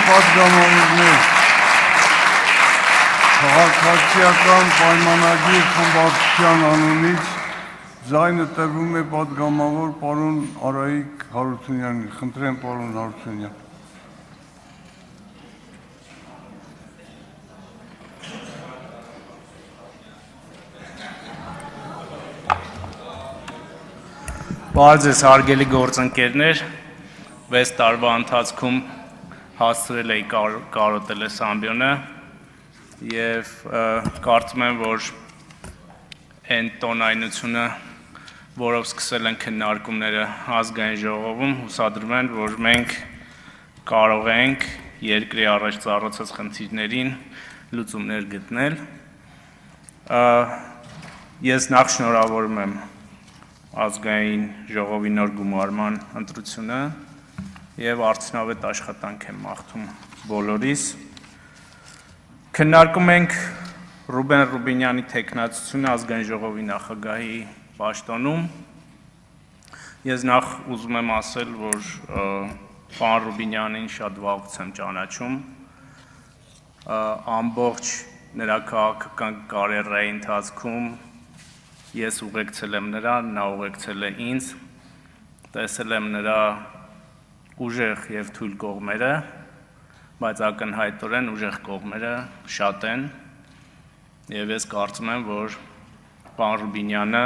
պատգամավորներ, քաղաքացիական պայմանագիր խմբակցության անունից ձայնը տրվում է պատգամավոր պարոն Արայիկ Հարությունյանին, խնդրեմ պարոն Հարությունյան։ Բարձր հարգելի գործընկերներ, 6 տարվա ընթացքում հասցրել էի կարոտել այս ամբիոնը և կարծում եմ, որ այն տոնայնությունը, որով սկսել են քննարկումները ազգային ժողովում, հուսադրում են, որ մենք կարող ենք երկրի առաջ ծառացած խնդիրներին լուծումներ գտնել։ Ես նախ շնորհավորում եմ ազգային ժողովի նոր գումարման ընտրությունը և արդյունավետ աշխատանք եմ մաղթում բոլորիս։ Քննարկում ենք Ռուբեն Ռուբինյանի թեկնածությունը ազգային ժողովի նախագահի պաշտոնում։ Ես նախ ուզում եմ ասել, որ պարոն Ռուբինյանին շատ վաղուց եմ ճանաչում, ամբողջ նրա քաղաքական կարիերայի ընթացքում ես ուղեկցել եմ նրան, նա ուղեկցել է ինձ, տեսել եմ նրա ուժեղ և թույլ կողմերը, բայց ակնհայտորեն ուժեղ կողմերը շատ են, և ես կարծում եմ, որ պարոն Ռուբինյանը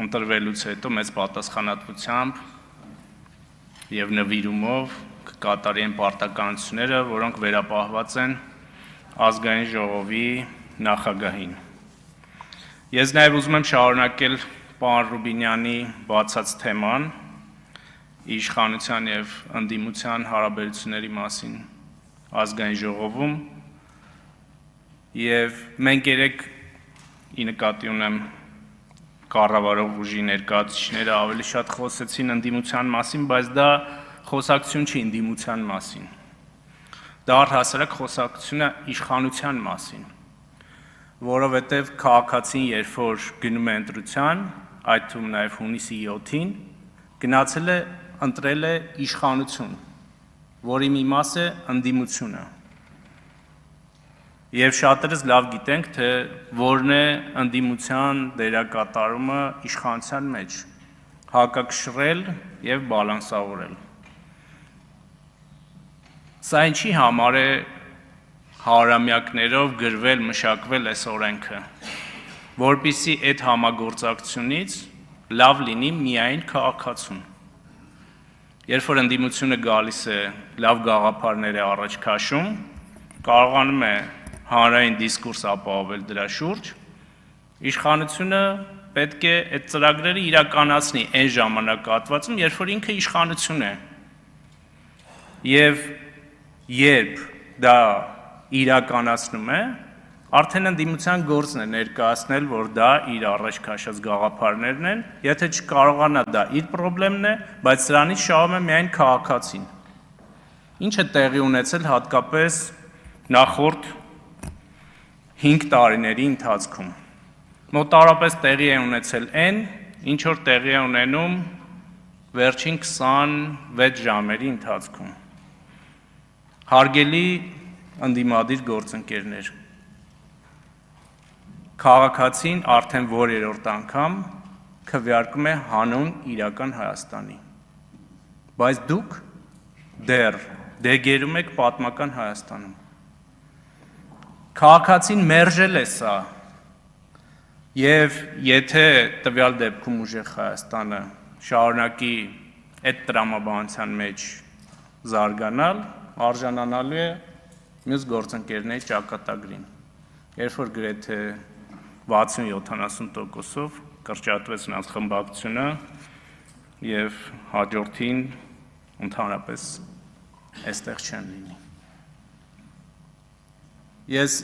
ընտրվելուց հետո մեծ պատասխանատվությամբ և նվիրումով կկատարի այն պարտականությունները, որոնք վերապահված են ազգային ժողովի նախագահին։ Ես նաև ուզում եմ շարունակել պարոն Ռուբինյանի բացած թեման իշխանության և ընդդիմության հարաբերությունների մասին ազգային ժողովում և մենք երեկ ի նկատի ունեմ կառավարող ուժի ներկայացուցիչները ավելի շատ խոսեցին ընդդիմության մասին, բայց դա խոսակցություն չի ընդդիմության մասին, դա առհասարակ խոսակցություն է իշխանության մասին, որովհետև քաղաքացին, երբ որ գնում է ընտրության, այդ թվում նաև հունիսի 7-ին, գնացել է ընտրել է իշխանություն, որի մի մաս է ընդդիմությունը։ Եվ շատերս լավ գիտենք, թե որն է ընդդիմության դերակատարումը իշխանության մեջ, հակակշռել և բալանսավորել։ Սա ինչի համար է հարամյակներով գրվել, մշակվել այս օրենքը, որպեսզի այդ համագործակցությունից լավ լինի միայն քաղաքացուն։ Երբ որ ընդդիմությունը գալիս է լավ գաղափարներ է առաջ քաշում, կարողանում է հանրային դիսկուրս ապահովել դրա շուրջ, իշխանությունը պետք է այդ ծրագրերը իրականացնի այն ժամանակահատվածում, երբ որ ինքը իշխանություն է։ Եվ երբ դա իրականացնում է, արդեն ընդդիմության գործն է ներկայացնել, որ դա իր առաջ քաշած գաղափարներն են, եթե չկարողանա դա իր պրոբլեմն է, բայց սրանից շահում է միայն քաղաքացին։ Ինչ է տեղի ունեցել հատկապես նախորդ 5 տարիների ընթացքում։ Մոտավորապես տեղի է ունեցել այն, ինչ որ տեղի է ունենում վերջին 26 ժամերի ընթացքում։ Հարգելի ընդդիմադիր գործընկերներ, քաղաքացին արդեն որերորդ անգամ քվեարկում է հանուն իրական Հայաստանի, բայց դուք դեռ դեգերում եք պատմական Հայաստանում։ Քաղաքացին մերժել է սա, և եթե տվյալ դեպքում ուժեղ Հայաստանը շարունակի այդ տրամաբանության մեջ զարգանալ, արժանանալու է մյուս գործընկերների ճակատագրին, երբ որ գրեթե 60-70%-ով կրճատվեց նրանց խմբակցությունը և հաջորդին ընդհանրապես այստեղ չեն լինի։ Ես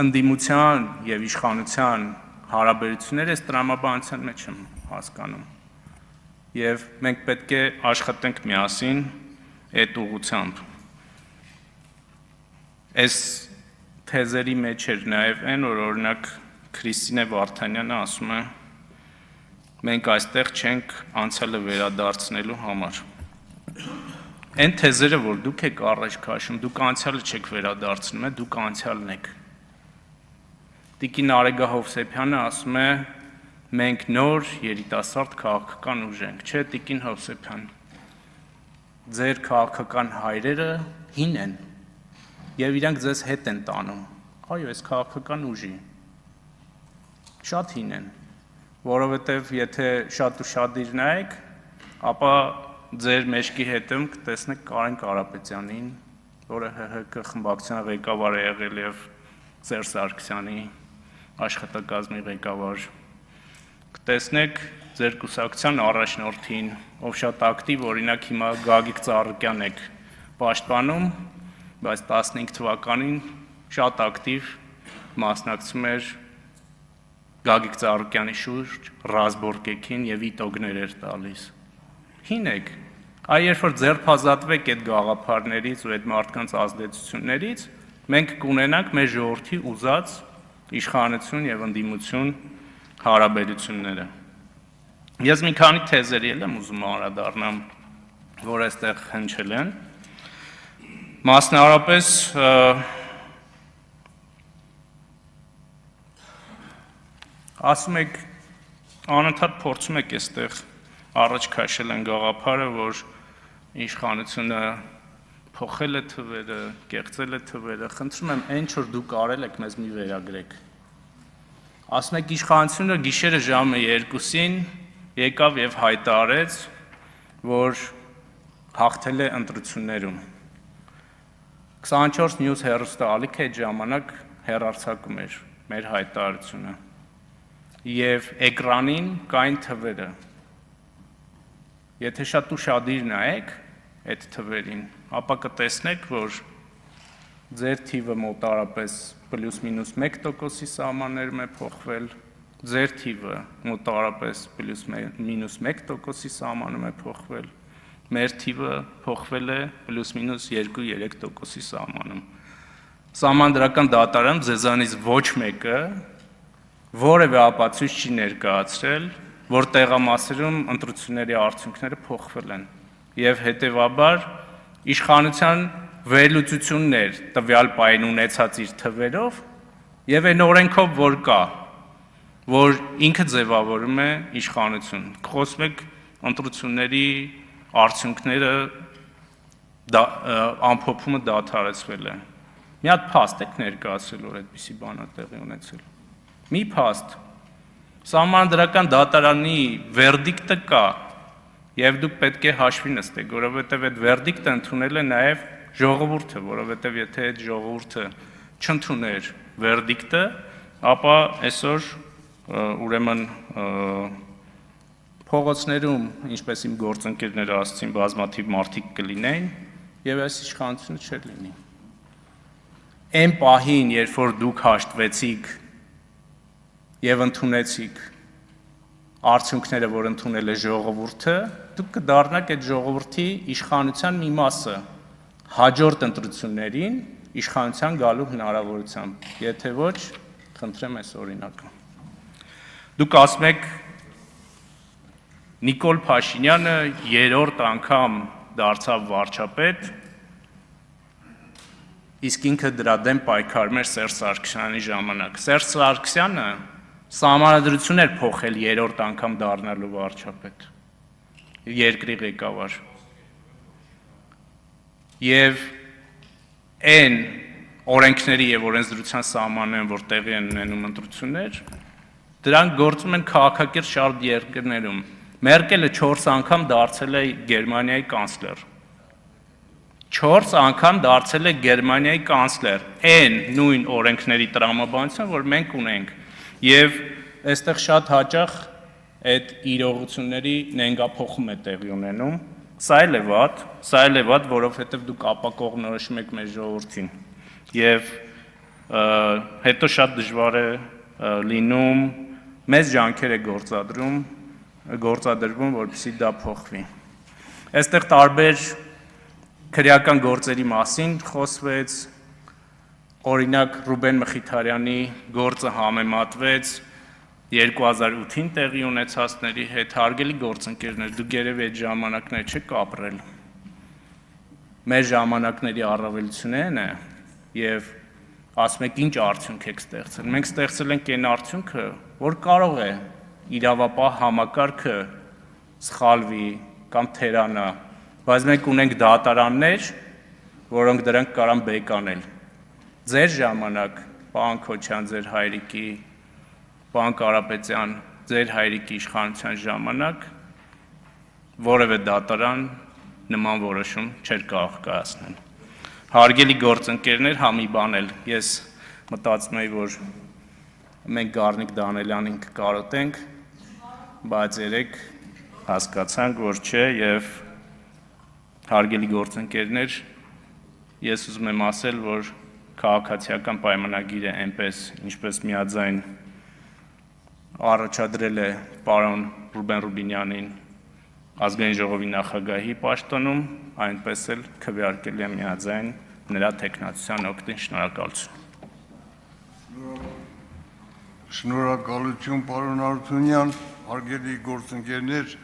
ընդդիմության և իշխանության հարաբերությունները այս տրամաբանության մեջ եմ հասկանում և մենք պետք է աշխատենք միասին այդ ուղղությամբ։ Այս թեզերի մեջ էր նաև այն, որ օրինակ Քրիստինե Վարդանյանը ասում է, մենք այստեղ չենք անցյալը վերադարձնելու համար, Այն թեզերը, որ դուք եք առաջ քաշում, դուք անցյալը չեք վերադարձնում, դուք անցյալն եք։ Տիկին Արեգա Հովսեփյանը ասում է, մենք նոր երիտասարդ քաղաքական ուժ ենք, չէ, Տիկին Հովսեփյան։ Ձեր քաղաքական հայրերը հին են եւ իրանք ձեզ հետ են տանում։ Այո, այս քաղաքական ուժի շատ հին են, որովհետեւ եթե շատ ու շատիր նայեք, ապա ձեր մեջքի հետում կտեսնեք Կարեն Կարապետյանին, որը ՀՀԿ խմբակցության ղեկավար է եղել եւ Սերժ Սարգսյանի աշխատակազմի ղեկավար։ Կտեսնեք ձեր կուսակցության առաջնորդին, ով շատ ակտիվ, օրինակ հիմա Գագիկ Ծառուկյան եք պաշտպանում, բայց 15 թվականին շատ ակտիվ մասնակցում էր Գագիկ Ծառուկյանի շուրջ ռազմորկեքին եւ իտոգներ էր տալիս։ Հին եք, այ երբ որ ձերբազատվեք այդ գաղափարներից ու այդ մարդկանց ազդեցություններից, մենք կունենանք մեր ժողովրդի ուզած իշխանություն եւ ընդդիմություն հարաբերությունները։ Ես մի քանի թեզերի եմ ուզում անդրադառնամ, որ այստեղ հնչել են։ Մասնավորապես ասում եք, անընդհատ փորձում եք այստեղ առաջ քաշել են գաղափարը, որ իշխանությունը փոխել է թվերը, կեղծել է թվերը, խնդրում եմ, այն որ դուք արել եք, մեզ մի վերագրեք։ Ասում եք, իշխանությունը գիշերը ժամը 2-ին եկավ եւ հայտարարեց, որ հաղթել է ընտրություններում։ 24 News հեռուստաալիքը այդ ժամանակ հեռարձակում էր մեր հայտարարությունը։ Եվ էկրանին կային թվերը։ Եթե շատ ուշադիր նայեք այդ թվերին, ապա կտեսնեք, որ ձեր թիվը մոտարապես +-1%-ի սահմաններում է փոխվել, ձեր թիվը մոտարապես +-1%-ի սահմանում է փոխվել, մեր թիվը փոխվել է +-2-3%-ի սահմանում։ Սահմանադրական դատարանում ձեզանից ոչ մեկը որևէ ապացույց չի ներկայացրել, որ տեղամասերում ընտրությունների արդյունքները փոխվել են եւ հետեւաբար իշխանության վերլուծություններ տվյալ պահին ունեցած իր թվերով եւ այն օրենքով որ կա, որ ինքը ձևավորում է իշխանություն։ Խոսում եք ընտրությունների արդյունքները ամփոփումը դադարեցվել է։ Մի հատ փաստ եք ներկայացրել, որ այդպիսի բան է տեղի ունեցել։ Մի փաստ Սահմանադրական դատարանի վերդիկտը կա եւ դուք պետք է հաշվի նստեք, որովհետեւ այդ վերդիկտը ընդունել է նաեւ ժողովուրդը, որովհետեւ եթե այդ ժողովուրդը չընդուներ վերդիկտը, ապա այսօր ուրեմն փողոցներում, ինչպես իմ գործընկերները ասացին, բազմաթիվ մարդիկ կլինեին եւ այս իշխանությունը չէր լինի։ Այն պահին, երբ որ դուք հաշտվեցիք եւ ընդունեցիք արդյունքները, որ ընդունել է ժողովուրդը, դուք կդառնաք այդ ժողովրդի իշխանության մի մասը հաջորդ ընտրություններին իշխանության գալու հնարավորությամբ, եթե ոչ, խնդրեմ այս օրինակը։ Դուք ասում եք Նիկոլ Փաշինյանը 3-րդ անգամ դարձավ վարչապետ, իսկ ինքը դրա դեմ պայքարում էր Սերժ Սարգսյանի ժամանակ։ Սերժ Սարգսյանը Սահմանադրություն էր փոխել 3-րդ անգամ դառնալու վարչապետ, երկրի ղեկավար։ Եվ այն օրենքների եւ օրենսդրության սահմաններում, որ տեղի են ունենում ընտրություններ, դրանք գործում են քաղաքակիրթ շարք երկրներում։ Մերկելը 4 անգամ դարձել է Գերմանիայի կանցլեր։ 4 անգամ դարձել է Գերմանիայի կանցլեր։ Այն նույն օրենքների տրամաբանությամբ, որ մենք ունենք։ Եվ այստեղ շատ հաճախ այդ իրողությունների նենգափոխում է տեղի ունենում։ Սա էլ է վատ, որովհետև դուք ապակողնորոշում եք մեր ժողովրդին։ Եվ հետո շատ դժվար է լինում, մեծ ջանքեր է գործադրվում, որպեսզի դա փոխվի։ Այստեղ տարբեր քրեական գործերի մասին խոսվեց, օրինակ Ռուբեն Մխիթարյանի գործը համեմատվեց 2008-ին տեղի ունեցածների հետ, հարգելի գործընկերներ, դուք երևի այդ ժամանակներ չեք ապրել։ մեր ժամանակների առավելությունն է եւ ասում եք ինչ արդյունք եք ստեղծել։ Մենք ստեղծել ենք այն արդյունքը, որ կարող է իրավապահ համակարգը սխալվի կամ թերանա, բայց մենք ունենք դատարաններ, որոնք դրանք կարան բեկանել։ Ձեր ժամանակ, պարոն Քոչյան, ձեր հայրիկի, պարոն Կարապետյան, ձեր հայրիկի իշխանության ժամանակ որևէ դատարան նման որոշում չէր կարող կայացնել։ Հարգելի գործընկերներ, համի բան էլ ես մտածում եի, որ մենք Գառնիկ Դանելյանին կկարոտենք, բայց երեք հասկացանք, որ չէ, եւ հարգելի գործընկերներ, ես ուզում եմ ասել, որ քաղաքացիական պայմանագիրը այնպես, ինչպես միաձայն առաջադրել է պարոն Ռուբեն Ռուբինյանին ազգային ժողովի նախագահի պաշտոնում, այնպես էլ քվեարկել է միաձայն նրա տեխնացության օգտին։ Շնորհակալություն։ Շնորհակալություն, պարոն Հարությունյան, հարգելի գործընկերներ,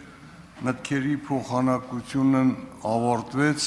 մտքերի փոխանակությունն ավարտվեց։